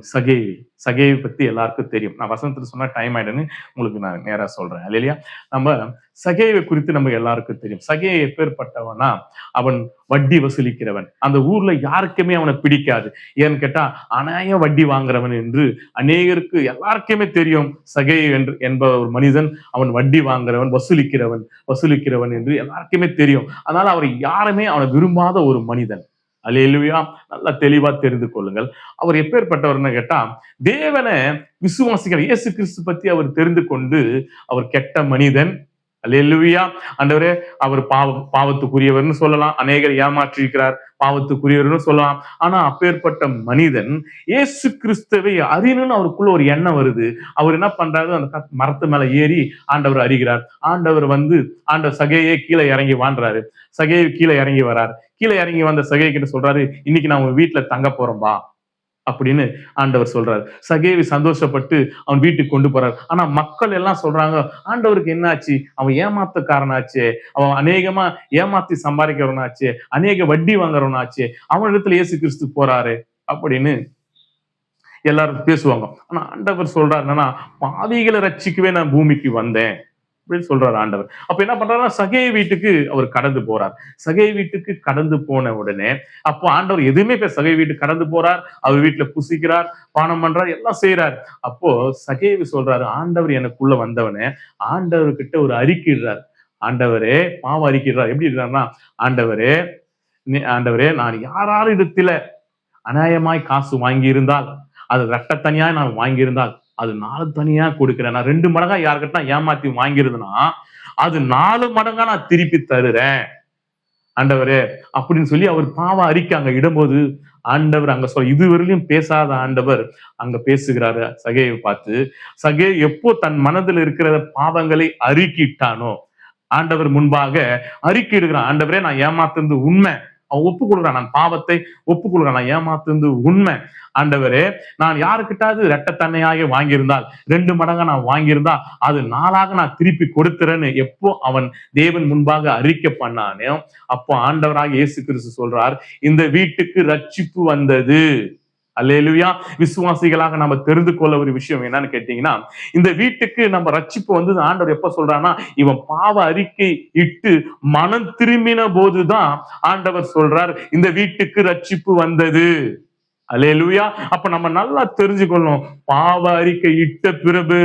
சகேயை பத்தி எல்லாருக்கும் தெரியும். நான் வசனத்துல சொன்னா டைம் ஆயிடுன்னு உங்களுக்கு நான் நேரா சொல்றேன். அல்லேலூயா. நம்ம சகேயை குறித்து நம்ம எல்லாருக்கும் தெரியும். சகே எப்பேற்பட்டவனா, அவன் வட்டி வசூலிக்கிறவன். அந்த ஊர்ல யாருக்குமே அவனை பிடிக்காது. ஏன்னு கேட்டா அநியாய வட்டி வாங்குறவன் என்று அநேகருக்கு எல்லாருக்குமே தெரியும். சகே என்ப ஒரு மனிதன், அவன் வட்டி வாங்குறவன், வசூலிக்கிறவன் என்று எல்லாருக்குமே தெரியும். அதனால அவர் யாருமே அவனை விரும்பாத ஒரு மனிதன். அல்லேலூயா. நல்லா தெளிவா தெரிந்து கொள்ளுங்கள். அவர் எப்பேற்பட்டவர்னு கேட்டா, தேவனை விசுவாசிக்கிற இயேசு கிறிஸ்து பத்தி அவர் தெரிந்து கொண்டு அவர் கெட்ட மனிதன். அல்லேலூயா. ஆண்டவரே, அவர் பாவத்துக்குரியவர்னு சொல்லலாம், அநேகர் ஏமாற்றி இருக்கிறார், பாவத்துக்குரியவர்னு சொல்லலாம். ஆனா அப்பேற்பட்ட மனிதன் இயேசு கிறிஸ்துவை அறியணும்னு அவருக்குள்ள ஒரு எண்ணம் வருது. அவர் என்ன பண்றாரு, அந்த மரத்து மேல ஏறி ஆண்டவர் அறிகிறார். ஆண்டவர் சகையே கீழே இறங்கி வாழ்றாரு. சகையை கீழே இறங்கி வரார். கீழே இறங்கி வந்த சகை கிட்ட சொல்றாரு, இன்னைக்கு நான் உங்க வீட்டுல தங்க போறோம்பா அப்படின்னு ஆண்டவர் சொல்றாரு. சகேவி சந்தோஷப்பட்டு அவன் வீட்டுக்கு கொண்டு போறாரு. ஆனா மக்கள் எல்லாம் சொல்றாங்க, ஆண்டவருக்கு என்ன ஆச்சு, அவன் ஏமாத்துக்காரனாச்சே, அவன் அநேகமா ஏமாத்தி சம்பாதிக்கிறவனாச்சே, அநேக வட்டி வாங்குறவனாச்சே, அவன் இடத்துல இயேசு கிறிஸ்து போறாரு அப்படின்னு எல்லாரும் பேசுவாங்க. ஆனா ஆண்டவர் சொல்றாரு, என்னன்னா பாவிகளை ரட்சிக்கவே நான் பூமிக்கு வந்தேன் அப்படின்னு சொல்றாரு ஆண்டவர். அப்ப என்ன பண்றாருன்னா, சகே வீட்டுக்கு அவர் கடந்து போறார். சகே வீட்டுக்கு கடந்து போன உடனே அப்போ ஆண்டவர் எதுவுமே சகே வீட்டுக்கு கடந்து போறார், அவர் வீட்டுல புசிக்கிறார், பானம் பண்றார், எல்லாம் செய்யறார். அப்போ சகேவி சொல்றாரு, ஆண்டவர் எனக்குள்ள வந்தவனே, ஆண்டவர்கிட்ட ஒரு அறிக்கையிடுறார். ஆண்டவரே, பாவம் அறிக்கையிடுறார். எப்படி இருக்காருன்னா, ஆண்டவரே, நான் யாராரு இடத்துல அநியாயமாய் காசு வாங்கி இருந்தால், அது ரெட்டத்தனியா நான் வாங்கியிருந்தால் அது 4 தனியா கொடுக்கிறேன். நான் 2 மடங்கா யாருக்கிட்ட ஏமாத்தி வாங்கிருந்தேன்னா அது 4 மடங்கா நான் திருப்பி தருறேன் ஆண்டவரே அப்படின்னு சொல்லி அவர் பாவம் அறிக்கை அங்க இடும்போது, ஆண்டவர் அங்க இதுவரையிலும் பேசாத ஆண்டவர் அங்க பேசுகிறாரு சகேயை பார்த்து. சகே எப்போ தன் மனதில் இருக்கிற பாவங்களை அறிக்கிட்டானோ, ஆண்டவர் முன்பாக அறிக்கையிடுகிறான். ஆண்டவரே, நான் ஏமாத்துறது உண்மை. அவன் ஒப்புக்கொள்கிறான், நான் பாவத்தை ஒப்புக்கொள்கிறான், நான் ஏமாத்துறது உண்மை. ஆண்டவரே, நான் யாருக்கிட்டாவது ரெட்டத்தன்னையாக வாங்கியிருந்தால், 2 மடங்கா நான் வாங்கியிருந்தா அது 4ஆக நான் திருப்பி கொடுத்துறேன்னு எப்போ அவன் தேவன் முன்பாக அறிக்கை பண்ணானோ, அப்போ ஆண்டவராக இயேசு கிறிஸ்து சொல்றார், இந்த வீட்டுக்கு ரட்சிப்பு வந்தது. அல்லேலூயா. விசுவாசிகளாக நம்ம தெரிந்து கொள்ள ஒரு விஷயம் என்னன்னு கேட்டீங்கன்னா, இந்த வீட்டுக்கு நம்ம ரட்சிப்பு வந்து ஆண்டவர் எப்ப சொல்றாருன்னா, இவன் பாவ அறிக்கை இட்டு மனம் திரும்பின போதுதான் ஆண்டவர் சொல்றார் இந்த வீட்டுக்கு ரட்சிப்பு வந்தது. அல்லேலூயா. அப்ப நம்ம நல்லா தெரிஞ்சுக்கணும், பாவ அறிக்கை இட்ட பிறகு,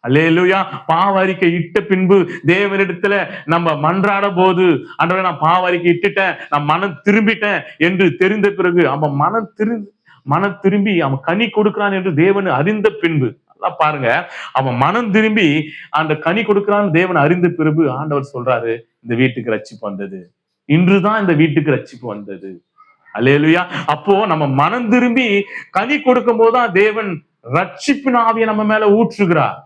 அல்லேலூயா, பாவ அறிக்கை இட்ட பின்பு தேவனிடத்துல நம்ம மன்றாட போது, ஆண்டவரே நான் பாவ அறிக்கை இட்டுட்டேன், நான் மனம் திரும்பிட்டேன் என்று தெரிந்த பிறகு அவன் மனம் திரும்பி அவன் கனி கொடுக்கிறான் என்று தேவன் அறிந்த பின்பு, நல்லா பாருங்க, அவன் மனம் திரும்பி அந்த கனி கொடுக்கிறான் தேவன் அறிந்த பிறகு ஆண்டவர் சொல்றாரு இந்த வீட்டுக்கு ரட்சிப்பு வந்தது. இன்றுதான் இந்த வீட்டுக்கு ரட்சிப்பு வந்தது. அல்லேலூயா. அப்போ நம்ம மனம் திரும்பி கனி கொடுக்கும் போதுதான் தேவன் ரட்சிப்பின் ஆவியை நம்ம மேல ஊற்றுகிறார்.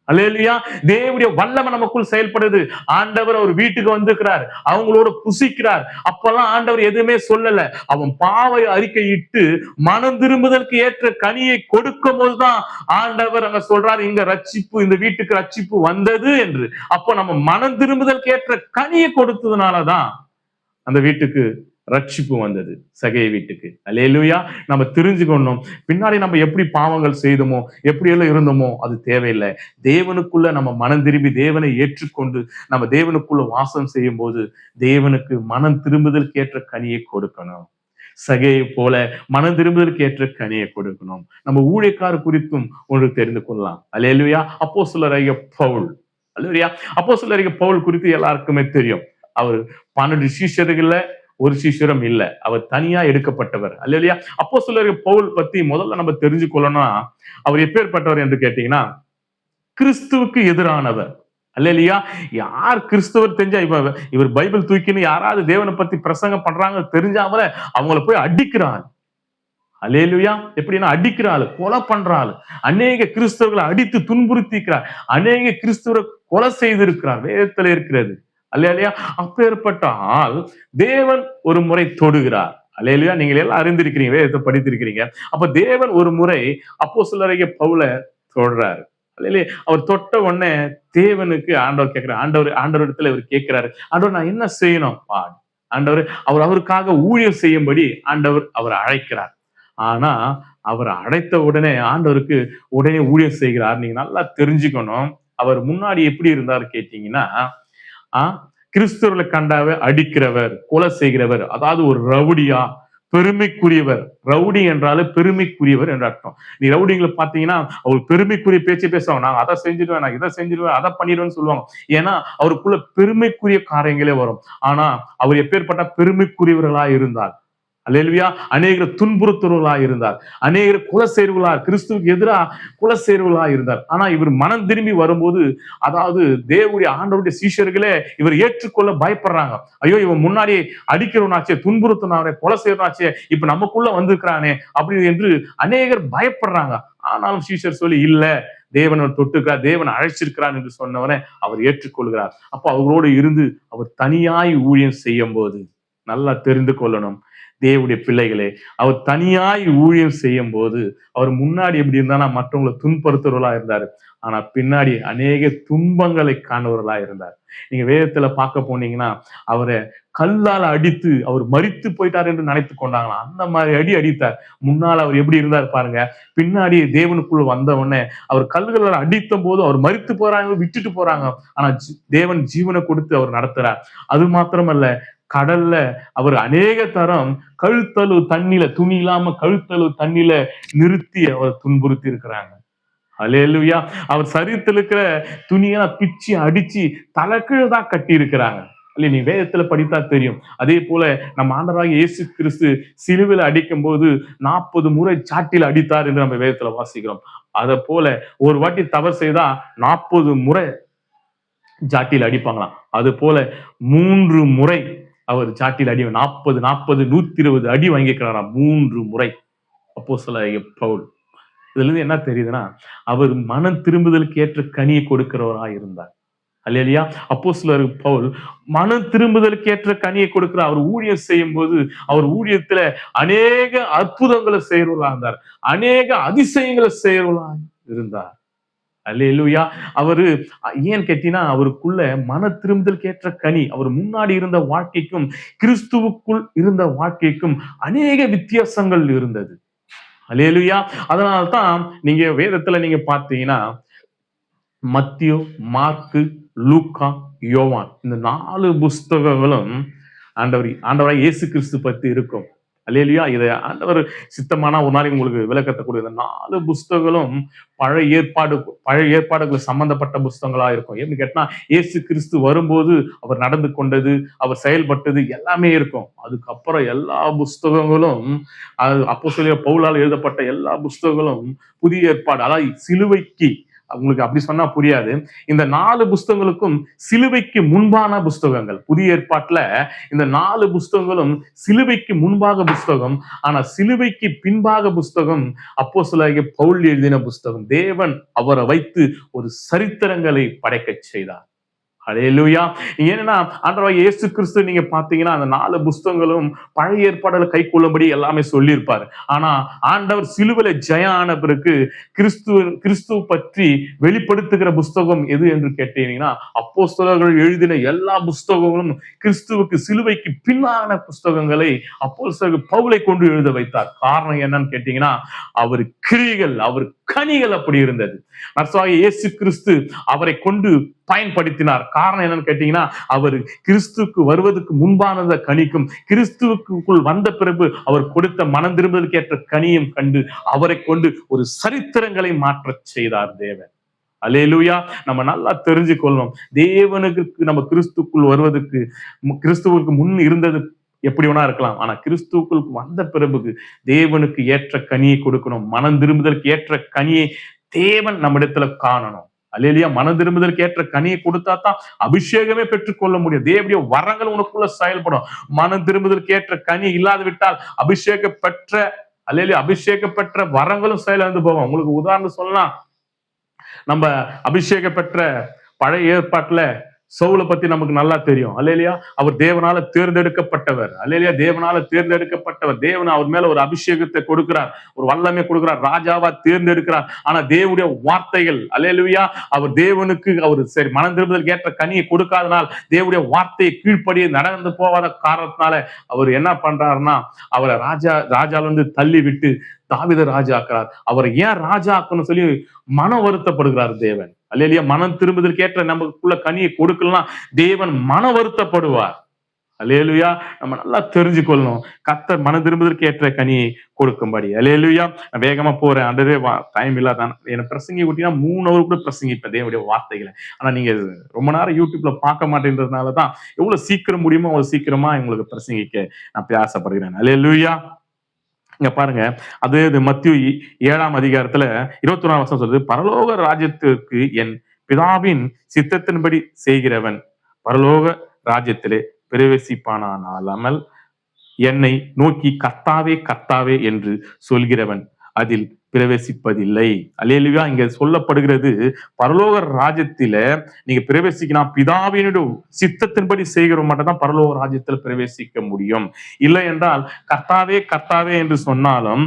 அல்லேலூயா. தேவனுடைய வல்லமை நமக்குள் செயல்படுது. ஆண்டவர் அவர் வீட்டுக்கு வந்திருக்கிறார், அவங்களோட புசிக்கிறார். அப்பெல்லாம் ஆண்டவர் எதுவுமே சொல்லல, அவன் பாவை அறிக்கை இட்டு மனம் திரும்புதற்கு ஏற்ற கனியை கொடுக்கும் போதுதான் ஆண்டவர் அங்க சொல்றாரு இங்க ரட்சிப்பு, இந்த வீட்டுக்கு ரட்சிப்பு வந்தது என்று. அப்போ நம்ம மனம் திரும்புதற்கு ஏற்ற கனியை கொடுத்ததுனாலதான் அந்த வீட்டுக்கு ரட்சிப்பு வந்தது, சகை வீட்டுக்கு. அல்லேலூயா. நம்ம தெரிஞ்சுக்கணும், பின்னாடி நம்ம எப்படி பாவங்கள் செய்தோமோ, எப்படி எல்லாம் இருந்தோமோ அது தேவையில்லை. தேவனுக்குள்ள நம்ம மனம் திரும்பி தேவனை ஏற்றுக்கொண்டு நம்ம தேவனுக்குள்ள வாசம் செய்யும் போது தேவனுக்கு மனம் திரும்புதலுக்கு ஏற்ற கனியை கொடுக்கணும். சகையை போல மனம் திரும்புதலுக்கு ஏற்ற கனியை கொடுக்கணும். நம்ம ஊழியக்காரர் குறித்தும் ஒன்று தெரிந்து கொள்ளலாம். அல்லேலூயா. அப்போஸ்தலராகிய பவுல், அல்லேலூயா, அப்போஸ்தலராகிய பவுல் குறித்து எல்லாருக்குமே தெரியும். அவர் 12 சீஷர்கள்ல ஒரு சீஷரும் இல்ல, அவர் தனியா எடுக்கப்பட்டவர். அல்லேலூயா. அப்போஸ்தலராகிய பவுல் பத்தி முதல்ல நம்ம தெரிஞ்சு கொள்ளணும்னா, அவர் எப்பேற்பட்டவர் என்று கேட்டீங்கன்னா, கிறிஸ்துவுக்கு எதிரானவர். அல்லேலூயா. யார் கிறிஸ்துவர் தெரிஞ்சா, இவர் பைபிள் தூக்கின்னு யாராவது தேவனை பத்தி பிரசங்கம் பண்றாங்க தெரிஞ்சாமல அவங்கள போய் அடிக்கிறான். அல்லேலூயா. எப்படின்னா அடிக்கிறாள், கொலை பண்றாள், அநேக கிறிஸ்தவர்களை அடித்து துன்புறுத்திக்கிறார், அநேக கிறிஸ்தவரை கொலை செய்திருக்கிறார், வேதத்துல இருக்கிறது. அல்லேலூயா. அப்பேற்பட்ட ஆள் தேவன் ஒரு முறை தொடுகிறார். அல்லேலூயா. நீங்கள் எல்லாம் அறிந்திருக்கிறீங்க, வேதத்தை படித்திருக்கிறீங்க. அப்ப தேவன் ஒரு முறை அப்போஸ்தலராகிய பவுலை தொடுறாரு. அல்லேலூயா. அவர் தொட்ட உடனே தேவனுக்கு ஆண்டவர் கேட்கிறார், ஆண்டவரிடத்துல இவர் கேட்கிறாரு, ஆண்டவர் நான் என்ன செய்யணும்? ஆண்டவர் அவருக்காக ஊழியம் செய்யும்படி ஆண்டவர் அவர் அழைக்கிறார். ஆனா அவர் அழைத்த உடனே ஆண்டவருக்கு உடனே ஊழியம் செய்கிறார். நீங்க நல்லா தெரிஞ்சுக்கணும், அவர் முன்னாடி எப்படி இருந்தாரு கேட்டீங்கன்னா, கிறிஸ்தவர்களை கண்டாவே அடிக்கிறவர், கொலை செய்கிறவர், அதாவது ஒரு ரவுடியா, பெருமைக்குரியவர். ரவுடி என்றாலே பெருமைக்குரியவர் என்ற அர்த்தம். நீ ரவுடிங்களை பாத்தீங்கன்னா அவர் பெருமைக்குரிய பேச்சு பேசுவாங்க, நான் அதை செஞ்சிருவேன், நான் இதை செஞ்சிருவேன், அதை பண்ணிடுவேன்னு சொல்லுவாங்க. ஏன்னா அவருக்குள்ள பெருமைக்குரிய காரியங்களே வரும். ஆனா அவர் எப்பேற்பட்ட பெருமைக்குரியவர்களா இருந்தார். அல்லேலூயா. அநேகர் துன்புறுத்துவர்களா இருந்தார், அநேகர் குல சேர்வுகளா, கிறிஸ்துவுக்கு எதிராக குல சேர்வுகளா இருந்தார். ஆனா இவர் மனம் திரும்பி வரும்போது, அதாவது தேவனுடைய ஆண்டவருடைய சீஷர்களே இவர் ஏற்றுக்கொள்ள பயப்படுறாங்க. ஐயோ இவன் முன்னாடி அடிக்கிறவனாச்சே, துன்புறுத்தினாரே, கொலை செய்யறனாச்சே, இப்ப நமக்குள்ள வந்திருக்கிறானே அப்படி என்று அநேகர் பயப்படுறாங்க. ஆனாலும் சீஷர் சொல்லி இல்ல, தேவன் தொட்டுக்கிறார், தேவன் அழைச்சிருக்கிறார் என்று சொன்னவனை அவர் ஏற்றுக்கொள்கிறார். அப்ப அவரோடு இருந்து அவர் தனியாய் ஊழியம் செய்யும் போது, நல்லா தெரிந்து கொள்ளணும் தேவனுடைய பிள்ளைகளே, அவர் தனியாய் ஊழியம் செய்யும் போது அவர் முன்னாடி எப்படி இருந்தானா மற்றவங்களை துன்புறுத்துறவர்களா இருந்தாரு, ஆனா பின்னாடி அநேக துன்பங்களை காணுவர்களா இருந்தார். நீங்க வேதத்துல பார்க்க போனீங்கன்னா அவரை கல்லால் அடித்து அவர் மரித்து போயிட்டார் என்று நினைத்து கொண்டாங்களாம். அந்த மாதிரி அடித்தார். முன்னால் அவர் எப்படி இருந்தார் பாருங்க, பின்னாடி தேவனுக்குள்ள வந்த உடனே அவர் கல்களால் அடித்த போது அவர் மரித்து போறாங்க, விட்டுட்டு போறாங்க. ஆனா தேவன் ஜீவனை கொடுத்து அவர் நடத்துறார். அது மாத்திரமல்ல, கடல்ல அவர் அநேக தரம் கழுத்தளவு தண்ணில, துணி இல்லாம கழுத்தளவு தண்ணில நிறுத்தி அவர் துன்புறுத்தி இருக்கிறாங்க. அல்லேலூயா. அவர் சரீரத்தில் இருக்கிற துணியெல்லாம் பிச்சு அடிச்சு தலைக்கீழதான் கட்டி இருக்கிறாங்க. இல்ல நீ வேதத்துல படித்தா தெரியும். அதே போல நம்ம ஆண்டவராகிய இயேசு கிறிஸ்து சிலுவையில அடிக்கும் போது 40 முறை சாட்டில் அடித்தார் என்று நம்ம வேதத்துல வாசிக்கிறோம். அத போல ஒரு வாட்டி தவறு செய்தா 40 முறை ஜாட்டியில் அடிப்பாங்களாம். அது போல 3 முறை அவர் சாட்டில் அடி 40 120 அடி வாங்கிக்கிறாராம் 3 முறை அப்போஸ்தலனாகிய பவுல். இதுல இருந்து என்ன தெரியுதுன்னா, அவர் மனம் திரும்புதலுக்கு ஏற்ற கனியை கொடுக்கிறவராக இருந்தார். அல்லேலூயா. அப்போஸ்தலர் பவுல் மனம் திரும்புதலுக்கு ஏற்ற கனியை கொடுக்கிற அவர் ஊழியம் செய்யும் போது அவர் ஊழியத்துல அநேக அற்புதங்களை செய்யறவர்களா இருந்தார், அநேக அதிசயங்களை செய்யறவர்களா இருந்தார். அல்லேலூயா. அவரு ஏன் கேட்டீங்கன்னா, அவருக்குள்ள மன திரும்புதலுக்கு ஏற்ற கனி, அவர் முன்னாடி இருந்த வாழ்க்கைக்கும் கிறிஸ்துவுக்குள் இருந்த வாழ்க்கைக்கும் அநேக வித்தியாசங்கள் இருந்தது. அல்லேலூயா. அதனால்தான் நீங்க வேதத்துல நீங்க பார்த்தீங்கன்னா மத்தியு, மார்க்கு, லூக்கா, யோவான் இந்த 4 புஸ்தகங்களும் ஆண்டவராய் இயேசு கிறிஸ்து பத்தி இருக்கும். அல்லேலூயா. இதை ஆண்டவர் சித்தமானா ஒரு நாளைக்கு உங்களுக்கு விளக்கத்தை கொடுக்க. இந்த 4 புஸ்தகங்களும் பழைய ஏற்பாடுகள் சம்பந்தப்பட்ட புஸ்தகங்களா இருக்கும். எப்படி கேட்டா இயேசு கிறிஸ்து வரும்போது அவர் நடந்து கொண்டது, அவர் செயல்பட்டது எல்லாமே இருக்கும். அதுக்கப்புறம் எல்லா புஸ்தகங்களும் அப்போஸ்தலர் பவுலால் எழுதப்பட்ட எல்லா புஸ்தகங்களும் புதிய ஏற்பாடு, அதாவது சிலுவைக்கு, உங்களுக்கு அப்படி சொன்னா புரியாது. இந்த 4 புஸ்தகங்களுக்கும் சிலுவைக்கு முன்பான புஸ்தகங்கள். புதிய ஏற்பாட்டுல இந்த 4 புஸ்தகங்களும் சிலுவைக்கு முன்பாக புஸ்தகம். ஆனா சிலுவைக்கு பின்பாக புஸ்தகம் அப்போஸ்தலனாகிய பவுல் எழுதின புஸ்தகம். தேவன் அவரை வைத்து ஒரு சரித்திரங்களை படைக்க செய்தார். அல்லேலூயா. ஏன்னா ஆண்டவராகிய இயேசு கிறிஸ்து நீங்க பாத்தீங்கன்னா அந்த 4 புஸ்தகங்களும் பழைய ஏற்பாடுல கை கொள்ளும்படி எல்லாமே சொல்லியிருப்பாரு. ஆனா ஆண்டவர் சிலுவையில ஜெயம் ஆன பிறகு கிறிஸ்துவ பற்றி வெளிப்படுத்துகிற புஸ்தகம் எது என்று கேட்டீங்கன்னா அப்போஸ்தலர்கள் எழுதின எல்லா புஸ்தகங்களும் கிறிஸ்துவுக்கு சிலுவைக்கு பின்னான புஸ்தகங்களை அப்போஸ்தலர் பவுலை கொண்டு எழுத வைத்தார். காரணம் என்னன்னு கேட்டீங்கன்னா அவர் கிரிகள், அவர் கனிகள் அப்படி இருந்தது. இயேசு கிறிஸ்து அவரை கொண்டு பயன்படுத்தினார். காரணம் என்னன்னு கேட்டீங்கன்னா அவர் கிறிஸ்துவுக்கு வருவதற்கு முன்பானத கனிக்கும், கிறிஸ்துவுக்குள் வந்த பிறகு அவர் கொடுத்த மனம் திரும்புவதற்கு ஏற்ற கனியும் கண்டு அவரை கொண்டு ஒரு சரித்திரங்களை மாற்ற செய்தார் தேவன். அல்லேலூயா. நம்ம நல்லா தெரிஞ்சுக்கொள்ளணும், தேவனுக்கு நம்ம கிறிஸ்துக்குள் வருவதற்கு கிறிஸ்துவுக்கு முன் இருந்தது எப்படி வேணா இருக்கலாம். ஆனா கிறிஸ்துவுக்குள் வந்த பிறகு தேவனுக்கு ஏற்ற கனியை கொடுக்கணும். மனம் திரும்புதலுக்கு ஏற்ற கனியை தேவன் நம்ம இடத்துல காணணும். அல்லேலூயா. மனம் திரும்புதலுக்கு ஏற்ற கனியை கொடுத்தா தான் அபிஷேகமே பெற்றுக்கொள்ள முடியும். தேவனுடைய வரங்கள் உனக்குள்ள செயல்படும். மனம் திரும்புதலுக்கு ஏற்ற கனி இல்லாது விட்டால் அபிஷேக பெற்ற அல்லேலூயா அபிஷேக பெற்ற வரங்களும் செயலிழந்து போவோம். உங்களுக்கு உதாரணம் சொல்லலாம், நம்ம அபிஷேக பெற்ற பழைய ஏற்பாட்டுல சவுலை பத்தி நமக்கு நல்லா தெரியும். அல்லேலூயா. அவர் தேவனால தேர்ந்தெடுக்கப்பட்டவர். அல்லேலூயா. தேவனால தேர்ந்தெடுக்கப்பட்டவர். தேவன் அவர் மேல ஒரு அபிஷேகத்தை கொடுக்கிறார், ஒரு வல்லமை கொடுக்கிறார், ராஜாவா தேர்ந்தெடுக்கிறார். ஆனா தேவனுடைய வார்த்தைகள், அல்லேலூயா, அவர் தேவனுக்கு அவர் சரி மனம் திரும்புதலுக்கு ஏற்ற கனியை கொடுக்காதனால் தேவனுடைய வார்த்தையை கீழ்ப்படியே நடந்து போவாத காரணத்தினால அவர் என்ன பண்றாருன்னா அவரை ராஜால இருந்து தள்ளி விட்டு தாவீதை ராஜா ஆக்குறார். அவரை ஏன் ராஜா ஆக்கணும்னு சொல்லி மன வருத்தப்படுகிறார் தேவன். அல்லேலூயா. மனம் திரும்புதலுக்கு ஏற்ற நமக்குள்ள கனியை கொடுக்கலாம், தேவன் மன வருத்தப்படுவார். அல்லேலூயா. நம்ம நல்லா தெரிஞ்சுக்கொள்ளணும், கர்த்தர் மனம் திரும்புதலுக்கு ஏற்ற கனியை கொடுக்கும்படி. அல்லேலூயா. நான் வேகமா போறேன், அண்டரே டைம் இல்லாதான் என்ன பிரசங்கி கூட்டினா 3 hour கூட பிரசங்கிப்பேன் தேவனுடைய வார்த்தைகளை. ஆனா நீங்க ரொம்ப நேரம் யூடியூப்ல பார்க்க மாட்டேன்றதுனாலதான் எவ்வளவு சீக்கிரம் முடியுமோ அவ்வளவு சீக்கிரமா உங்களுக்கு பிரசங்கிக்க நான் ஆசைப்படுகிறேன். அல்லேலூயா. இங்க பாருங்க, அது மத்திய 7ஆம் அதிகாரத்துல 21ஆம் வசனம் சொல்றது, பரலோக ராஜ்யத்திற்கு என் பிதாவின் சித்தத்தின்படி செய்கிறவன் பரலோக ராஜ்யத்திலே பிரவேசிப்பானானால் என்னை நோக்கி கர்த்தாவே கர்த்தாவே என்று சொல்கிறவன் அதில் பிரவேசிப்பதில்லை. அல்லேலூயா. இங்க சொல்லப்படுகிறது பரலோக ராஜ்யத்தில நீங்க பிரவேசிக்கலாம், பிதாவினுடைய சித்தத்தின்படி செய்கிற மட்டும் தான் பரலோக ராஜ்யத்துல பிரவேசிக்க முடியும். இல்லை என்றால் கர்த்தாவே கர்த்தாவே என்று சொன்னாலும்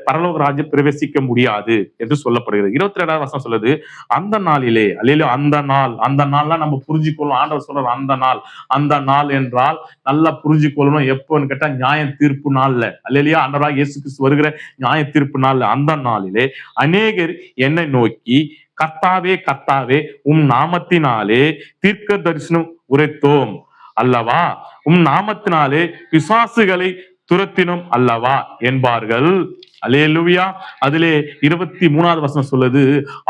பரலோக ராஜ்யம் பிரவேசிக்க முடியாது என்று சொல்லப்படுகிறது. 22ஆம் வசனம் சொல்லுது, அந்த நாளிலே, அல்லேலூயா, அந்த நாள்லாம் நம்ம புரிஞ்சுக்கொள்ளணும். ஆண்டவர் சொல்ற அந்த நாள் என்றால் நல்லா புரிஞ்சுக்கொள்ளணும். எப்போன்னு கேட்டா நியாய தீர்ப்பு நாள்ல. அல்லேலூயா. ஆண்டவராகிய இயேசு கிறிஸ்து வருகிற நியாய தீர்ப்பு நாள்ல, அந்த நாளிலே அநேகர் என்னை நோக்கி கர்த்தாவே கர்த்தாவே உம் நாமத்தினாலே தீர்க்க தரிசனம் உரைத்தோம் அல்லவா, உம் நாமத்தினாலே பிசாசுகளை துரத்தினோம் அல்லவா என்பார்கள். அல்லேலூயா. அதிலே 23ஆவது வசனம் சொல்லுது,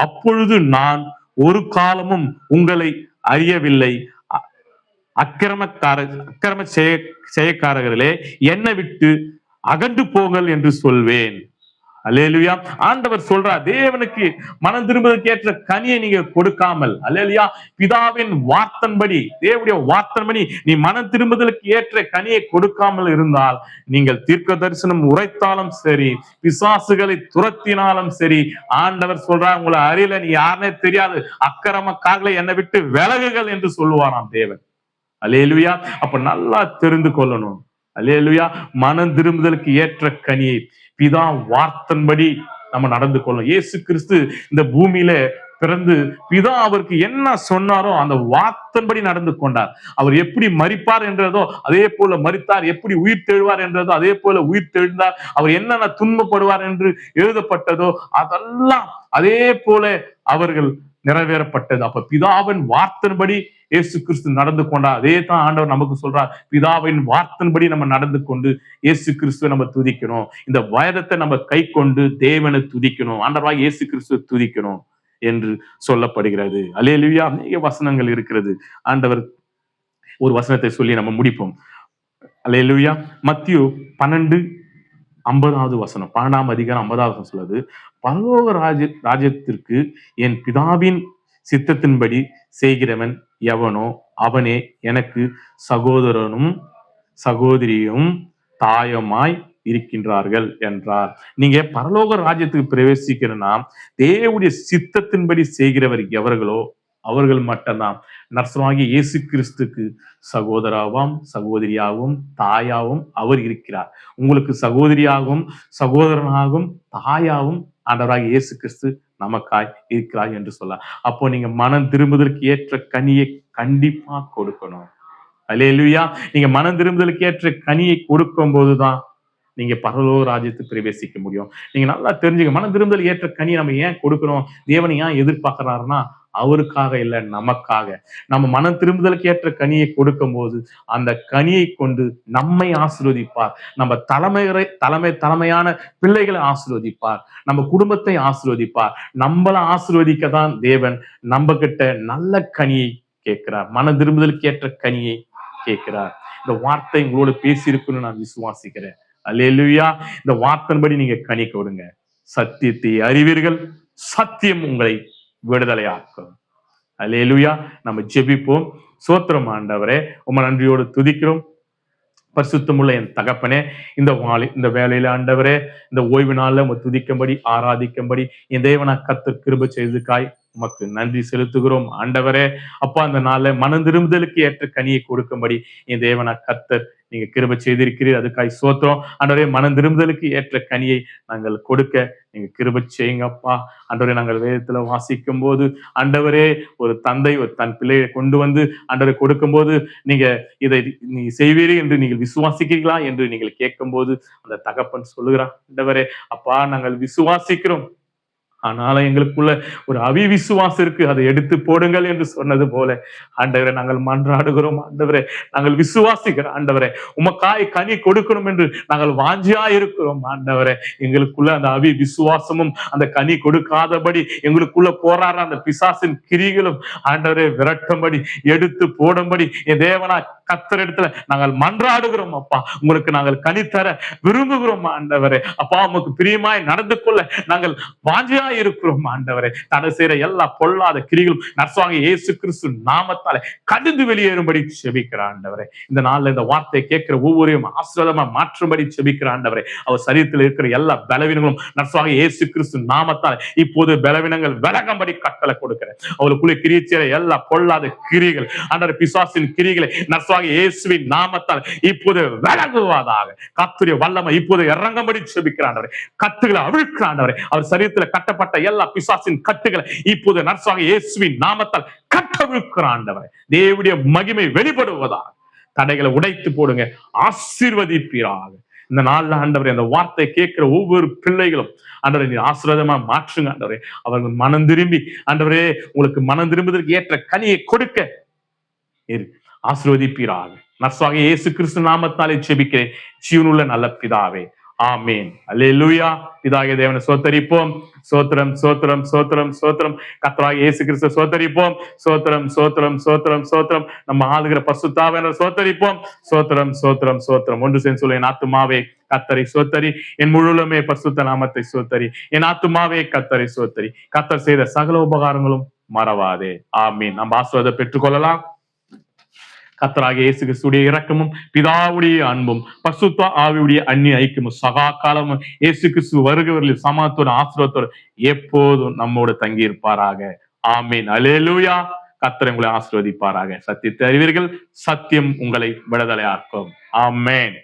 அப்பொழுது நான் ஒரு காலமும் உங்களை அறியவில்லை, அக்கிரம செய்யக்காரர்களே என்னை விட்டு அகன்று போங்கள் என்று சொல்வேன். அல்லேலூயா. ஆண்டவர் சொல்றார், தேவனுக்கு மனம் திரும்புவதற்கு ஏற்ற கனியை நீங்க கொடுக்காமல், அல்லேலூயா, பிதாவின் வார்த்தையின்படி, தேவனுடைய வார்த்தையின்படி நீ மனம் திரும்புதலுக்கு ஏற்ற கனியை கொடுக்காமல் இருந்தால், நீங்கள் தீர்க்க தரிசனம் உரைத்தாலும் சரி, பிசாசுகளை துரத்தினாலும் சரி, ஆண்டவர் சொல்றார் உங்களை அறியல, நீ யாருன்னே தெரியாது, அக்கிரமக்காரர்களை என்னை விட்டு விலகுகள் என்று சொல்லுவாராம் தேவன். அல்லேலூயா. அப்ப நல்லா தெரிந்து கொள்ளணும். அல்லேலூயா. மனம் திரும்புதலுக்கு ஏற்ற கனியை பிதா வார்த்தையின்படி நம்ம நடந்து கொள்ளணும். இயேசு கிறிஸ்து இந்த பூமியில பிறந்து பிதா அவருக்கு என்ன சொன்னாரோ அந்த வார்த்தைப்படி நடந்து கொண்டார். அவர் எப்படி மரிப்பார் என்றதோ அதே போல மரித்தார், எப்படி உயிர் தெழுவார் என்றதோ அதே போல உயிர் தெழுந்தார். அவர் என்னென்ன துன்பப்படுவார் என்று எழுதப்பட்டதோ அதெல்லாம் அதே போல அவர்கள் நிறைவேறப்பட்டது. அப்ப பிதாவின் வார்த்தையின்படி இயேசு கிறிஸ்து நடந்து கொண்டார். அதே தான் ஆண்டவர் நமக்கு சொல்றார், பிதாவின் வார்த்தையின்படி நம்ம நடந்து கொண்டு இயேசு கிறிஸ்துவை நம்ம துதிக்கணும். இந்த வேதத்தை நம்ம கை கொண்டு தேவனை துதிக்கணும், ஆண்டவராக இயேசு கிறிஸ்துவை துதிக்கணும் என்று சொல்லப்படுகிறது. அல்லேலூயா. அநேக வசனங்கள் இருக்கிறது. ஆண்டவர் ஒரு வசனத்தை சொல்லி நம்ம முடிப்போம். அல்லேலூயா. மத்தியு 12:50 வசனம், 12ஆம் அதிகாரம் 50வது வசனம் சொல்லுது, பரலோக ராஜ்யத்திற்கு என் பிதாவின் சித்தத்தின்படி செய்கிறவன் எவனோ அவனே எனக்கு சகோதரனும் சகோதரியும் தாயமாய் இருக்கின்றார்கள் என்றார். நீங்க பரலோக ராஜ்யத்துக்கு பிரவேசிக்கணும்னா தேவனுடைய சித்தத்தின்படி செய்கிறவர் எவர்களோ அவர்கள் மட்டும்தான் நர்சராகிய இயேசு கிறிஸ்துக்கு சகோதராவும் சகோதரியாகவும் தாயாகவும் அவர் இருக்கிறார். உங்களுக்கு சகோதரியாகவும் சகோதரனாகவும் தாயாகவும் ஆண்டவராகிய இயேசு கிறிஸ்து நமக்காய் இருக்கிறார் என்று சொல்ல. அப்போ நீங்க மனம் திரும்புதலுக்கு ஏற்ற கனியை கண்டிப்பா கொடுக்கணும். அல்லேலூயா. நீங்க மனம் திரும்புதலுக்கு ஏற்ற கனியை கொடுக்கும் போதுதான் நீங்க பரலோக ராஜ்யத்துக்கு பிரவேசிக்க முடியும். நீங்க நல்லா தெரிஞ்சுக்க, மனம் திரும்புதல் ஏற்ற கனி நம்ம ஏன் கொடுக்கணும், தேவனை ஏன் எதிர்பார்க்கிறாருன்னா அவருக்காக இல்லை, நமக்காக. நம்ம மனம் திரும்புதலுக்கு ஏற்ற கனியை கொடுக்கும் போது அந்த கனியை கொண்டு நம்மை ஆசீர்வதிப்பார். நம்ம தலைமையான பிள்ளைகளை ஆசீர்வதிப்பார், நம்ம குடும்பத்தை ஆசீர்வதிப்பார். நம்மள ஆசீர்வதிக்கதான் தேவன் நம்ம கிட்ட நல்ல கனியை கேட்கிறார், மனம் திரும்புதலுக்கு ஏற்ற கனியை கேட்கிறார். இந்த வார்த்தை உங்களோட பேசி இருக்குன்னு நான் விசுவாசிக்கிறேன். அல்லேலூயா. இந்த வார்த்தையின்படி நீங்க கனி கொடுங்க. சத்தியத்தை அறிவீர்கள், சத்தியம் உங்களை விடுதலையாக்கும். அல்லேலூயா. நம்ம ஜெபிப்போம். சோத்திரம் ஆண்டவரே, உம நன்றியோடு துதிக்கிறோம். பரிசுத்தமுள்ள என் தகப்பனே, இந்த வேலையில ஆண்டவரே, இந்த ஓய்வு நாள்ல உம துதிக்கும்படி ஆராதிக்கும்படி என் தேவனா கர்த்தர் கிருபை செய்ததுக்காய் உமக்கு நன்றி செலுத்துகிறோம் ஆண்டவரே. அப்பா, அந்த நாள்ல மனம் திரும்புதலுக்கு ஏற்ற கனியை கொடுக்கும்படி என் தேவனா கர்த்தர் நீங்க கிருபை செய்திருக்கிறீர், அதுக்காய் சோத்திரம் ஆண்டவரே. மனம் திரும்புதலுக்கு ஏற்ற கனியை நாங்கள் கொடுக்க நீங்க கிருபை செய்யுங்கப்பா ஆண்டவரே. நாங்கள் வேதத்துல வாசிக்கும் போது ஆண்டவரே, ஒரு தந்தை ஒரு தன் பிள்ளையை கொண்டு வந்து ஆண்டவரை கொடுக்கும் போது நீங்க இதை நீ செய்வீர்கள் என்று நீங்கள் விசுவாசிக்கிறீர்களா என்று நீங்கள் கேட்கும் போது அந்த தகப்பன் சொல்லுகிறான், ஆண்டவரே அப்பா நாங்கள் விசுவாசிக்கிறோம், ஆனாலும் எங்களுக்குள்ள ஒரு அவிவிசுவாசம் இருக்கு, அதை எடுத்து போடுங்கள் என்று சொன்னது போல ஆண்டவரே நாங்கள் மன்றாடுகிறோம். ஆண்டவரே நாங்கள் விசுவாசிக்கிறோம் ஆண்டவரே, உமக்காய் கனி கொடுக்கணும் என்று நாங்கள் வாஞ்சியா இருக்கிறோம் ஆண்டவரே. எங்களுக்குள்ள அந்த அவிவிசுவாசமும் அந்த கனி கொடுக்காதபடி எங்களுக்குள்ள போராடுற அந்த பிசாசின் கிரிகளும் ஆண்டவரே விரட்டும்படி எடுத்து போடும்படி என் தேவனா கர்த்தர் இடத்துல நாங்கள் மன்றாடுகிறோம் அப்பா. உங்களுக்கு நாங்கள் கனி தர விரும்புகிறோம் ஆண்டவரே. அப்பா உமக்கு பிரியமாய் நடந்து கொள்ள நாங்கள் வாஞ்சியா இருக்கிறோம் ஆண்டவரே. தடை செய்யற எல்லா பொல்லாத கிரிகளும் நர்சராகிய இயேசு கிறிஸ்து நாமத்தாலே கடிந்து வெளியேறும்படி செபிக்கிற ஆண்டவரே. இந்த நாள்ல இந்த வார்த்தையை கேட்கிற ஒவ்வொருவரையும் ஆசீர்வாதமா மாற்றும்படி செபிக்கிற ஆண்டவரே. அவர் சரீரத்தில் இருக்கிற எல்லா பலவீனங்களும் நர்சராகிய இயேசு கிறிஸ்து நாமத்தாலே இப்போது பலவீனங்கள் விலகும்படி கட்டளை கொடுக்கிறேன். அவளுக்குள்ளே கிரியை செய்யற எல்லா பொல்லாத கிரிகள் ஆண்டவரே, பிசாசின் கிரிகளை நர்சராகிய இயேசுவின் நாமத்தால் இப்போது விலகுவதாக. கர்த்தருடைய வல்லமை இப்போது இறங்கும்படி செபிக்கிற ஆண்டவரே. கட்டுகளை அவிழ்க்கிற ஆண்டவரே. அவர் சரீரத்தில் கட்டப்பட்ட எல்லா பிசாசின் கட்டுகளை இப்போது நர்சராகிய இயேசுவின் நாமத்தால் கட்டவிழ்க்கிற ஆண்டவரே. தேவனுடைய மகிமை வெளிப்படுவதாக. தடைகளை உடைத்து போடுங்க, ஆசீர்வதிப்பீராக. இந்த நாள்ல ஆண்டவரே அந்த வார்த்தை கேட்கிற ஒவ்வொரு பிள்ளைகளும் ஆண்டவரே நீ ஆசீர்வாதமா மாற்றுங்க ஆண்டவரே. அவர்கள் மனம் திரும்பி ஆண்டவரே உங்களுக்கு மனம் திரும்புவதற்கு ஏற்ற கனியை கொடுக்க ஆசீர்வதிப்பீராக. நர்சராகிய இயேசு கிறிஸ்து நாமத்தாலே ஜெபிக்கிறேன் ஜீவனுள்ள நல்ல பிதாவே, ஆமேன். அல்லேலூயா. பிதாகிய தேவனை சோத்தரிப்போம். சோத்திரம் சோத்திரம் சோத்திரம் சோத்திரம். கர்த்தராகிய இயேசு கிறிஸ்து சோத்தரிப்போம். சோத்திரம் சோத்திரம் சோத்திரம் சோத்திரம். நம்ம ஆளுகிற பரிசுத்த சோத்தரிப்போம். சோத்திரம் சோத்திரம் சோத்திரம். ஒன்று சேர்ந்து சொல்ல, என் ஆத்துமாவே கர்த்தரை சோத்தரி, என் முழுவதுமே பரிசுத்த நாமத்தை சோத்தரி, என் ஆத்துமாவே கர்த்தரை சோத்தரி, கர்த்தர் செய்த சகல உபகாரங்களும் மறவாதே. ஆமீன். நம்ம ஆசீர்வாதத்தை பெற்றுக்கொள்ளலாம். கர்த்தராகிய இயேசு கிறிஸ்துடைய இரக்கமும் பிதாவுடைய அன்பும் பரிசுத்த ஆவியுடைய அந்நிய ஐக்கியமும் சகா காலமும் இயேசு கிறிஸ்து வருகிறவர்களில் சமாத்தோட ஆசீர்வாதத்தோடு எப்போதும் நம்மோடு தங்கி இருப்பாராக. ஆமீன். அல்லேலூயா. கர்த்தர் உங்களை ஆசீர்வதிப்பாராக. சத்தியத்தை அறிவீர்கள், சத்தியம் உங்களை விடுதலையாக்கும். ஆமேன்.